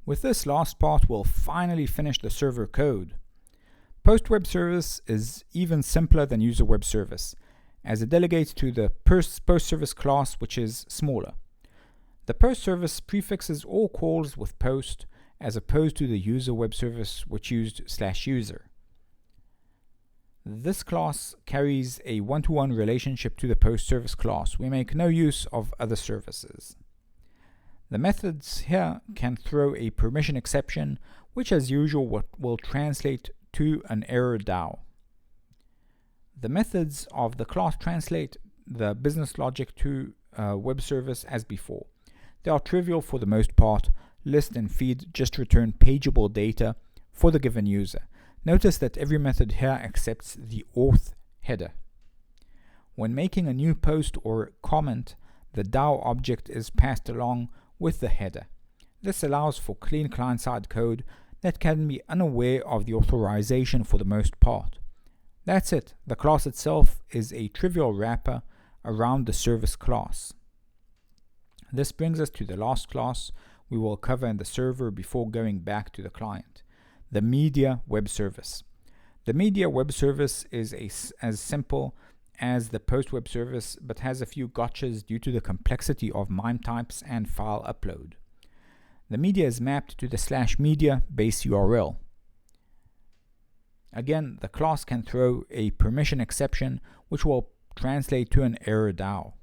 With this last part, we'll finally finish the server code. Post web service is even simpler than user web service, as it delegates to the post service class, which is smaller. The post service prefixes all calls with post, as opposed to the user web service, which used /user. This class carries a one-to-one relationship to the post service class. We make no use of other services. The methods here can throw a permission exception, which as usual will translate to an error DAO. The methods of the class translate the business logic to a web service as before. They are trivial for the most part. List and feed just return pageable data for the given user. Notice that every method here accepts the auth header. When making a new post or comment, the DAO object is passed along with the header. This allows for clean client-side code that can be unaware of the authorization for the most part. That's it. The class itself is a trivial wrapper around the service class. This brings us to the last class we will cover in the server before going back to the client, the media web service. The media web service is as simple as the post web service, but has a few gotchas due to the complexity of MIME types and file upload. The media is mapped to the /media base URL. Again, the class can throw a permission exception, which will translate to an error DAO.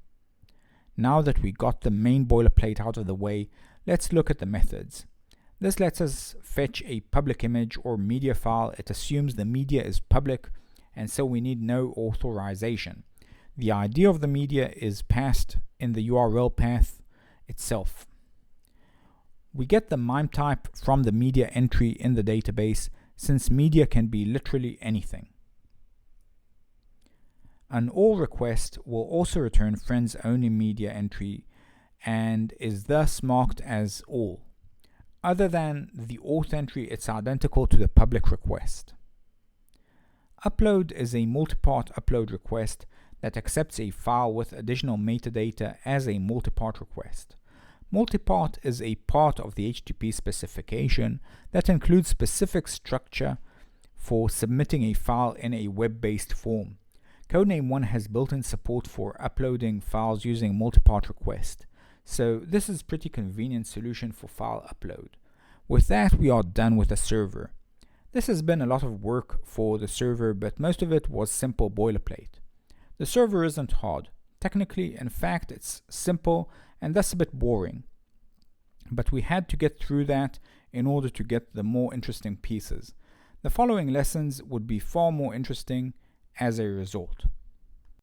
Now that we got the main boilerplate out of the way, let's look at the methods. This lets us fetch a public image or media file. It assumes the media is public, and so we need no authorization. The ID of the media is passed in the URL path itself. We get the MIME type from the media entry in the database, since media can be literally anything. An all request will also return friends only media entry and is thus marked as all. Other than the auth entry, it's identical to the public request. Upload is a multipart upload request that accepts a file with additional metadata as a multipart request. Multipart is a part of the HTTP specification that includes specific structure for submitting a file in a web-based form. Codename 1 has built-in support for uploading files using multipart request, so this is a pretty convenient solution for file upload. With that, we are done with the server. This has been a lot of work for the server, but most of it was simple boilerplate. The server isn't hard. Technically, in fact, it's simple and thus a bit boring. But we had to get through that in order to get the more interesting pieces. The following lessons would be far more interesting as a result.